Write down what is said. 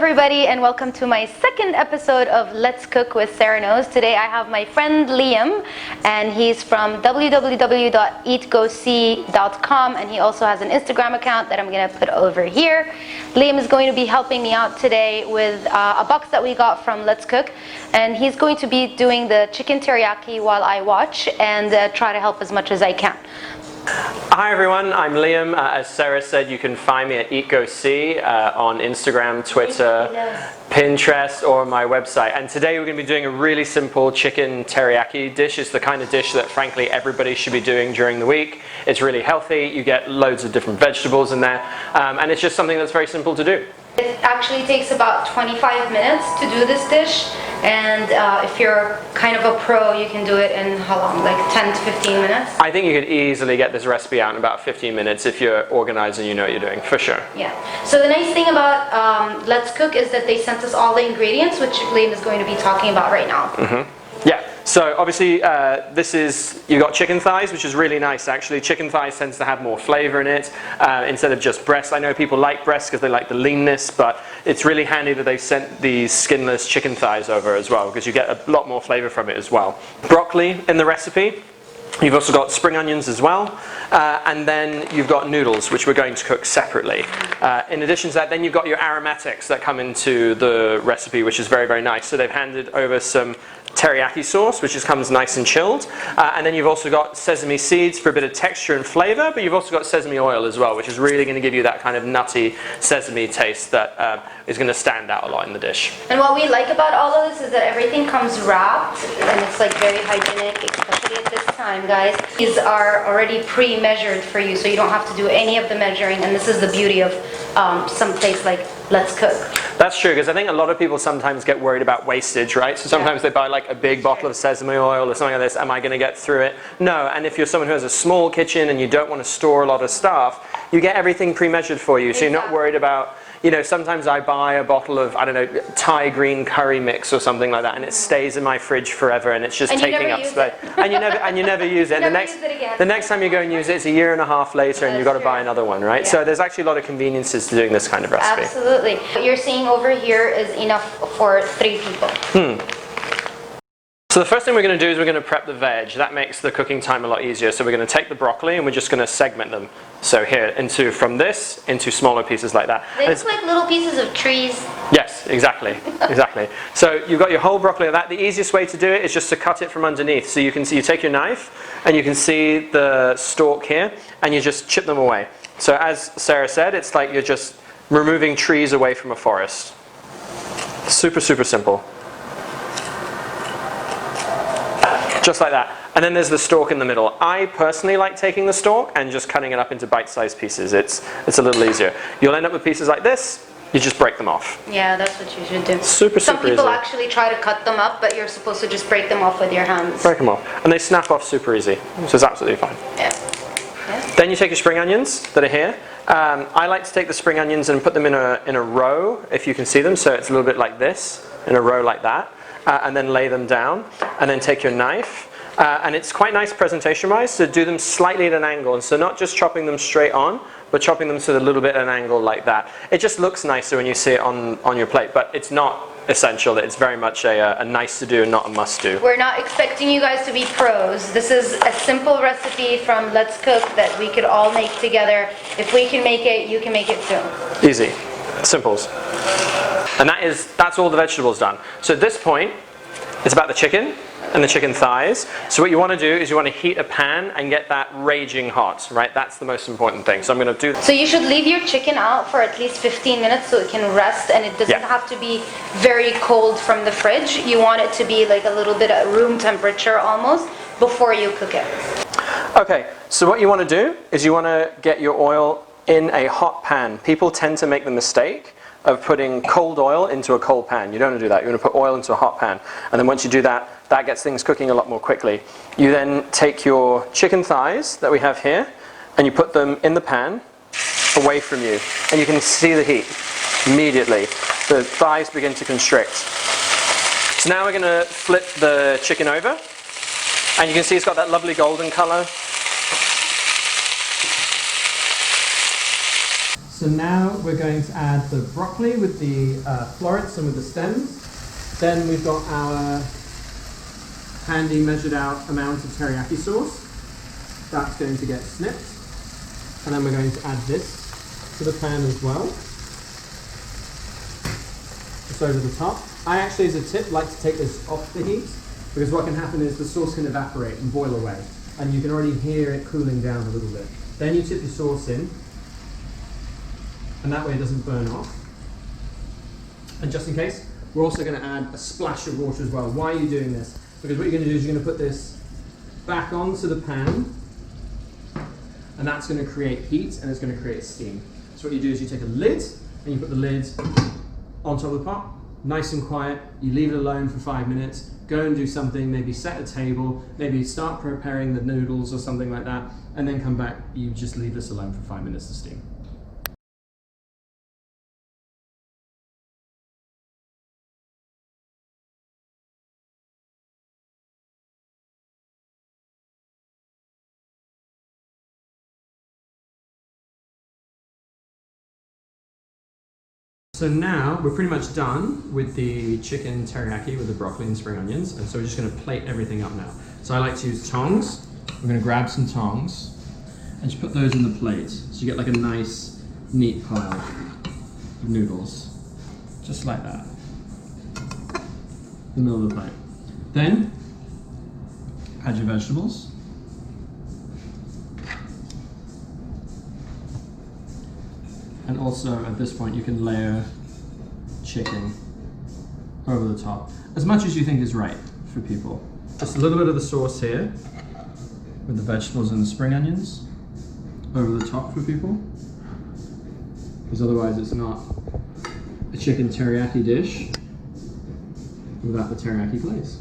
everybody, and welcome to my second episode of Let's Cook with Sera Knows. Today I have my friend Liam, and he's from www.eatgosee.com, and he also has an Instagram account that I'm going to put over here. Liam is going to be helping me out today with a box that we got from Let's Cook, and he's going to be doing the chicken teriyaki while I watch and try to help as much as I can. Hi everyone, I'm Liam. As Sera said, you can find me at EatGoSee on Instagram, Twitter, Pinterest, or my website. And today we're going to be doing a really simple chicken teriyaki dish. It's the kind of dish that frankly everybody should be doing during the week. It's really healthy, you get loads of different vegetables in there, and it's just something that's very simple to do. It actually takes about 25 minutes to do this dish, and if you're kind of a pro, you can do it in how long? Like 10 to 15 minutes? I think you could easily get this recipe out in about 15 minutes if you're organized and you know what you're doing, for sure. Yeah. So the nice thing about Let's Cook is that they sent us all the ingredients, which Liam is going to be talking about right now. Yeah. So obviously you've got chicken thighs, which is really nice actually. Chicken thighs tends to have more flavor in it instead of just breasts. I know people like breasts because they like the leanness, but it's really handy that they've sent these skinless chicken thighs over as well, because you get a lot more flavor from it as well. Broccoli in the recipe. You've also got spring onions as well, and then you've got noodles, which we're going to cook separately. In addition to that, then you've got your aromatics that come into the recipe, which is very, very nice. So they've handed over some teriyaki sauce, which just comes nice and chilled, and then you've also got sesame seeds for a bit of texture and flavor, but you've also got sesame oil as well, which is really going to give you that kind of nutty sesame taste that is going to stand out a lot in the dish. And what we like about all of this is that everything comes wrapped, and it's like very hygienic, especially at this time, guys. These are already pre-measured for you, so you don't have to do any of the measuring, and this is the beauty of some place like Let's Cook. That's true, because I think a lot of people sometimes get worried about wastage, right? So sometimes they buy like a big bottle of sesame oil or something like this. Am I going to get through it? No, and if you're someone who has a small kitchen and you don't want to store a lot of stuff, you get everything pre-measured for you, so you're not worried about, you know, sometimes I buy a bottle of, I don't know, Thai green curry mix or something like that, and it stays in my fridge forever, and it's just taking up space. And you never use it. And the next time you go and use it, it's a year and a half later, and you've got to buy another one, right? Yeah. So there's actually a lot of conveniences to doing this kind of recipe. Absolutely. What you're seeing over here is enough for 3 people. So the first thing we're going to do is we're going to prep the veg. That makes the cooking time a lot easier. So we're going to take the broccoli and we're just going to segment them. So here, from this into smaller pieces like that. They look like little pieces of trees. Yes, exactly, exactly. So you've got your whole broccoli like that. The easiest way to do it is just to cut it from underneath. So you can see, you take your knife and you can see the stalk here, and you just chip them away. So as Sera said, it's like you're just removing trees away from a forest. Super, super simple. Just like that. And then there's the stalk in the middle. I personally like taking the stalk and just cutting it up into bite-sized pieces. It's a little easier. You'll end up with pieces like this. You just break them off. Yeah, that's what you should do. Super, Some super people easy. actually try to cut them up, but you're supposed to just break them off with your hands. Break them off. And they snap off super easy. So it's absolutely fine. Yeah. Then you take your spring onions that are here. I like to take the spring onions and put them in a row, if you can see them. So it's a little bit like this, in a row like that. And then lay them down. And then take your knife. And it's quite nice presentation-wise to do them slightly at an angle. And so not just chopping them straight on, but chopping them to a little bit at an angle like that. It just looks nicer when you see it on your plate, but it's not essential. It's very much a nice to do and not a must do. We're not expecting you guys to be pros. This is a simple recipe from Let's Cook that we could all make together. If we can make it, you can make it too. Easy. Simples. And that's all the vegetables done. So at this point, it's about the chicken and the chicken thighs. So what you want to do is you want to heat a pan and get that raging hot, right? That's the most important thing. So I'm going to do. So you should leave your chicken out for at least 15 minutes so it can rest, and it doesn't have to be very cold from the fridge. You want it to be like a little bit at room temperature almost before you cook it. Okay, so what you want to do is you want to get your oil in a hot pan. People tend to make the mistake of putting cold oil into a cold pan. You don't want to do that. You want to put oil into a hot pan. And then once you do that, that gets things cooking a lot more quickly. You then take your chicken thighs that we have here, and you put them in the pan away from you. And you can see the heat immediately. The thighs begin to constrict. So now we're going to flip the chicken over. And you can see it's got that lovely golden color. So now we're going to add the broccoli with the florets and with the stems. Then we've got our handy measured out amount of teriyaki sauce. That's going to get snipped. And then we're going to add this to the pan as well. Just over the top. I actually, as a tip, like to take this off the heat because what can happen is the sauce can evaporate and boil away. And you can already hear it cooling down a little bit. Then you tip the sauce in. And that way it doesn't burn off. And just in case, we're also going to add a splash of water as well. Why are you doing this? Because what you're going to do is you're going to put this back onto the pan, and that's going to create heat and it's going to create steam. So what you do is you take a lid and you put the lid on top of the pot, nice and quiet. You leave it alone for 5 minutes. Go and do something, maybe set a table, maybe start preparing the noodles or something like that, and then come back. You just leave this alone for 5 minutes to steam. So now we're pretty much done with the chicken teriyaki with the broccoli and spring onions, and so we're just going to plate everything up now. So I like to use tongs. We're going to grab some tongs and just put those in the plate, so you get like a nice, neat pile of noodles, just like that, in the middle of the plate. Then add your vegetables. And also at this point you can layer chicken over the top, as much as you think is right for people. Just a little bit of the sauce here with the vegetables and the spring onions over the top for people, because otherwise it's not a chicken teriyaki dish without the teriyaki glaze.